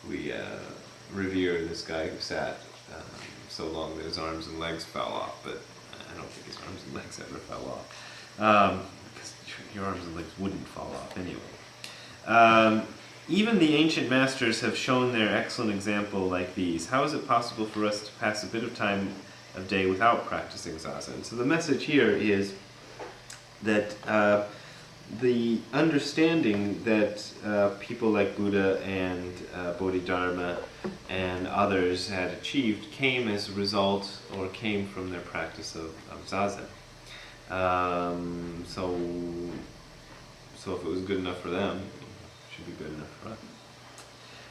we revere this guy who sat so long that his arms and legs fell off, but I don't think his arms and legs ever fell off. Because your arms and legs wouldn't fall off anyway. Even the ancient masters have shown their excellent example like these. How is it possible for us to pass a bit of time of day without practicing zazen? So the message here is that the understanding that people like Buddha and Bodhidharma and others had achieved came as a result, or came from their practice of zazen. So if it was good enough for them, it should be good enough for us.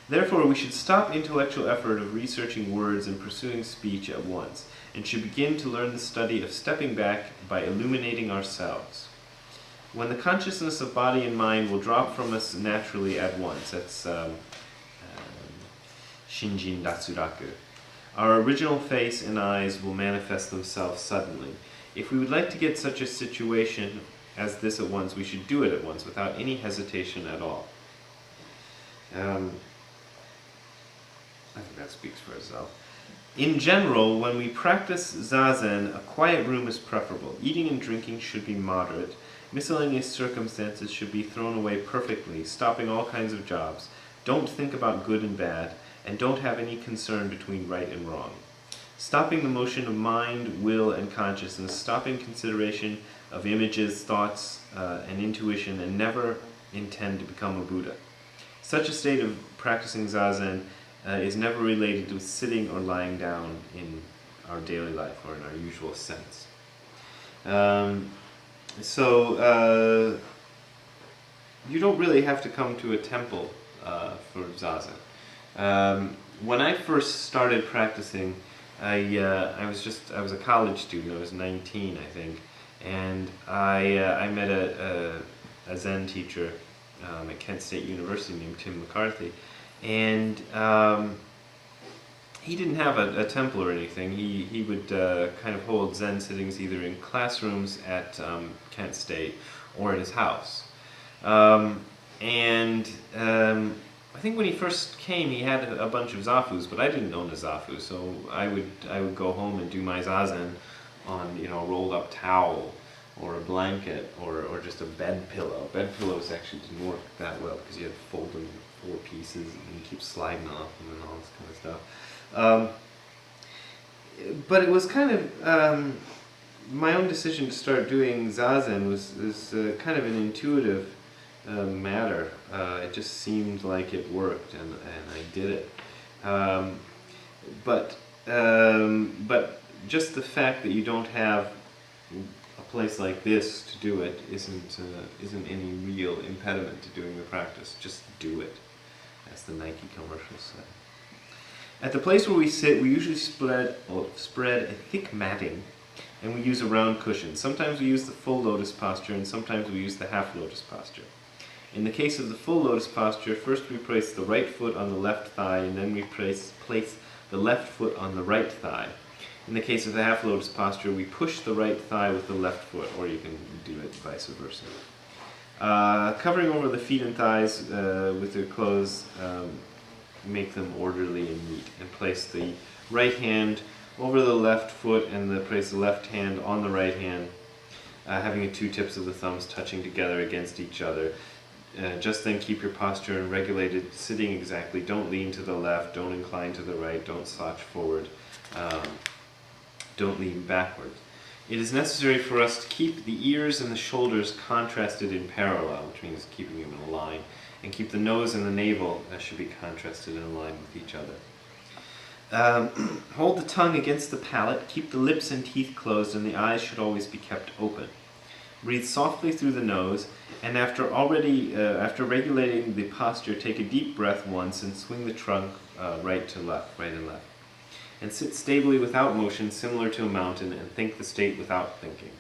Therefore, we should stop intellectual effort of researching words and pursuing speech at once, and should begin to learn the study of stepping back by illuminating ourselves. When the consciousness of body and mind will drop from us naturally at once, that's Shinjin Datsuraku, our original face and eyes will manifest themselves suddenly. If we would like to get such a situation as this at once, we should do it at once, without any hesitation at all. I think that speaks for itself. In general, when we practice zazen, a quiet room is preferable. Eating and drinking should be moderate. Miscellaneous circumstances should be thrown away perfectly, stopping all kinds of jobs. Don't think about good and bad, and don't have any concern between right and wrong. Stopping the motion of mind, will, and consciousness, stopping consideration of images, thoughts, and intuition, and never intend to become a Buddha. Such a state of practicing zazen is never related to sitting or lying down in our daily life or in our usual sense. So you don't really have to come to a temple for zazen. When I first started practicing, I was a college student. I was 19, I think, and I met a Zen teacher at Kent State University named Tim McCarthy, and he didn't have a temple or anything. He would kind of hold Zen sittings either in classrooms at Kent State or in his house. I think when he first came, he had a bunch of zafus, but I didn't own a zafu, so I would go home and do my zazen on a rolled up towel or a blanket or just a bed pillow. Bed pillows actually didn't work that well because you had to fold them in 4 pieces and you keep sliding off them and all this kind of stuff. But it was kind of my own decision to start doing zazen was kind of an intuitive matter. It just seemed like it worked, and I did it. But just the fact that you don't have a place like this to do it isn't any real impediment to doing the practice. Just do it, as the Nike commercials say. At the place where we sit, we usually spread a thick matting, and we use a round cushion. Sometimes we use the full lotus posture, and sometimes we use the half lotus posture. In the case of the full lotus posture, first we place the right foot on the left thigh, and then we place the left foot on the right thigh. In the case of the half lotus posture, we push the right thigh with the left foot, or you can do it vice versa. Covering over the feet and thighs with your clothes, make them orderly and neat, and place the right hand over the left foot and place the left hand on the right hand, having the 2 tips of the thumbs touching together against each other. Just then keep your posture and regulated, sitting exactly. Don't lean to the left, don't incline to the right, don't slouch forward, don't lean backwards. It is necessary for us to keep the ears and the shoulders contrasted in parallel, which means keeping them in a line, and keep the nose and the navel should be contrasted in a line with each other. Hold the tongue against the palate, keep the lips and teeth closed, and the eyes should always be kept open. Breathe softly through the nose, and after regulating the posture, take a deep breath once and swing the trunk right and left. And sit stably without motion, similar to a mountain, and think the state without thinking.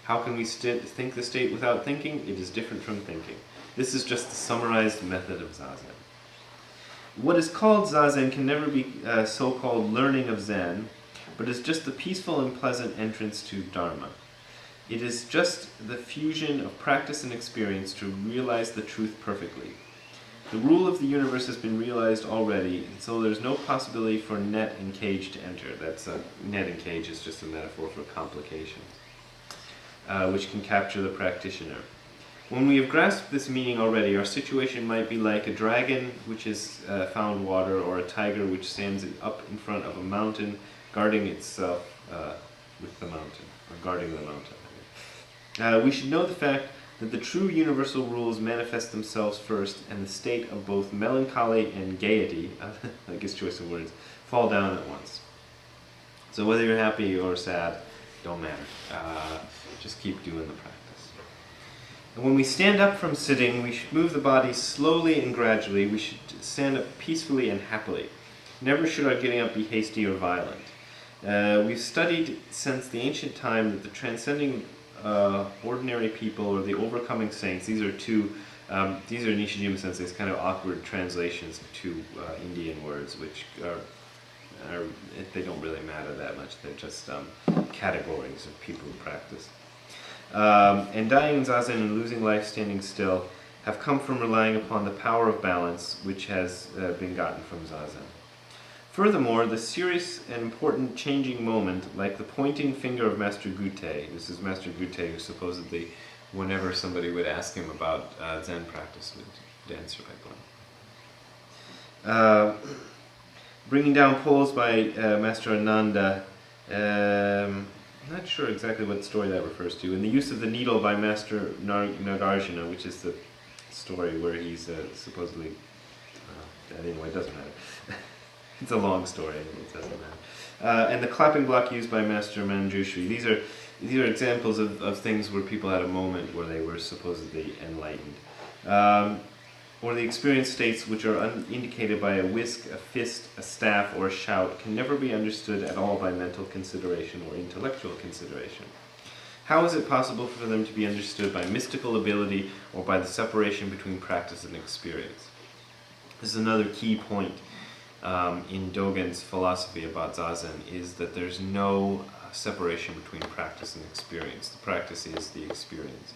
How can we think the state without thinking? It is different from thinking. This is just the summarized method of zazen. What is called zazen can never be so-called learning of Zen, but is just the peaceful and pleasant entrance to Dharma. It is just the fusion of practice and experience to realize the truth perfectly. The rule of the universe has been realized already, and so there's no possibility for net and cage to enter. That's net and cage is just a metaphor for complication, which can capture the practitioner. When we have grasped this meaning already, our situation might be like a dragon which has found water, or a tiger which stands up in front of a mountain, guarding itself with the mountain, or guarding the mountain. We should know the fact that the true universal rules manifest themselves first, and the state of both melancholy and gaiety, I guess choice of words, fall down at once. So whether you're happy or sad, don't matter. Just keep doing the practice. And when we stand up from sitting, we should move the body slowly and gradually. We should stand up peacefully and happily. Never should our getting up be hasty or violent. We've studied since the ancient time that the transcending ordinary people, or the overcoming saints, these are Nishijima Sensei's kind of awkward translations of two Indian words, which they don't really matter that much. They're just categories of people who practice. And dying in zazen and losing life standing still have come from relying upon the power of balance, which has been gotten from zazen. Furthermore, the serious and important changing moment, like the pointing finger of Master Gute, this is Master Gute who supposedly, whenever somebody would ask him about Zen practice, would answer by going. Bringing down poles by Master Ananda, I'm not sure exactly what story that refers to, and the use of the needle by Master Nagarjuna, which is the story where he's supposedly, anyway, it doesn't matter. It's a long story, it doesn't matter. And the clapping block used by Master Manjushri. These are examples of things where people had a moment where they were supposedly enlightened. Or the experience states which are indicated by a whisk, a fist, a staff, or a shout can never be understood at all by mental consideration or intellectual consideration. How is it possible for them to be understood by mystical ability or by the separation between practice and experience? This is another key point in Dogen's philosophy about Zazen, is that there's no separation between practice and experience. The practice is the experience.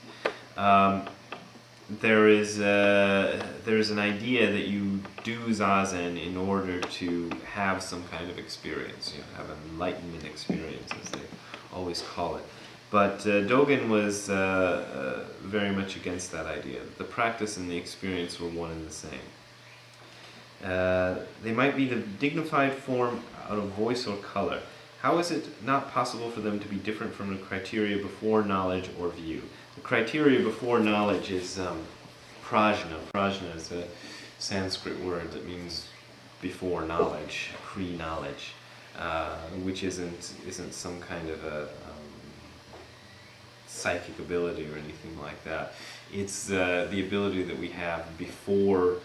There is an idea that you do Zazen in order to have some kind of experience, have an enlightenment experience, as they always call it. But Dogen was very much against that idea. The practice and the experience were one and the same. They might be the dignified form out of voice or color. How is it not possible for them to be different from the criteria before knowledge or view? The criteria before knowledge is prajna. Prajna is a Sanskrit word that means before knowledge, pre-knowledge, which isn't some kind of a psychic ability or anything like that. It's the ability that we have before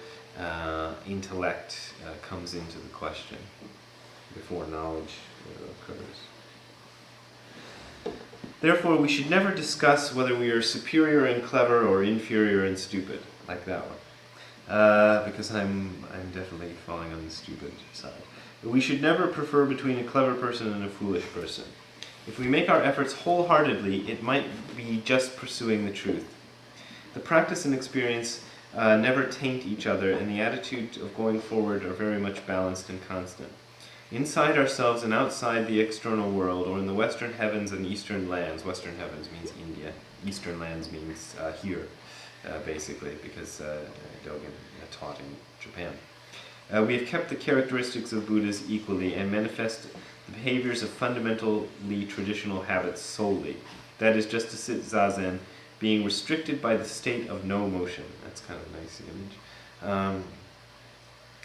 intellect comes into the question, before knowledge occurs. Therefore, we should never discuss whether we are superior and clever or inferior and stupid, like that one, because I'm definitely falling on the stupid side. We should never prefer between a clever person and a foolish person. If we make our efforts wholeheartedly, it might be just pursuing the truth. The practice and experience never taint each other, and the attitude of going forward are very much balanced and constant. Inside ourselves and outside the external world, or in the western heavens and eastern lands — western heavens means India, eastern lands means here, basically, because Dogen taught in Japan. We have kept the characteristics of Buddhas equally and manifest the behaviors of fundamentally traditional habits solely. That is, just to sit zazen, being restricted by the state of no motion. That's kind of a nice image.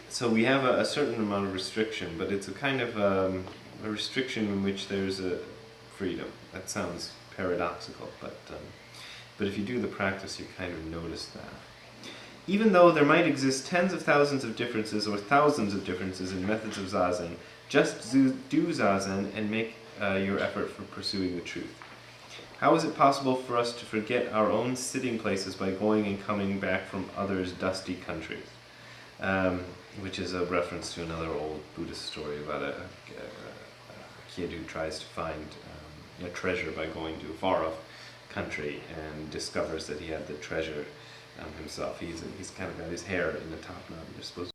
So we have a certain amount of restriction, but it's a kind of a restriction in which there's a freedom. That sounds paradoxical, but if you do the practice, you kind of notice that. Even though there might exist tens of thousands of differences or thousands of differences in methods of zazen, just do zazen and make your effort for pursuing the truth. How is it possible for us to forget our own sitting places by going and coming back from others' dusty countries? Which is a reference to another old Buddhist story about a kid who tries to find a treasure by going to a far-off country and discovers that he had the treasure himself. He's kind of got his hair in the top knot. You're supposed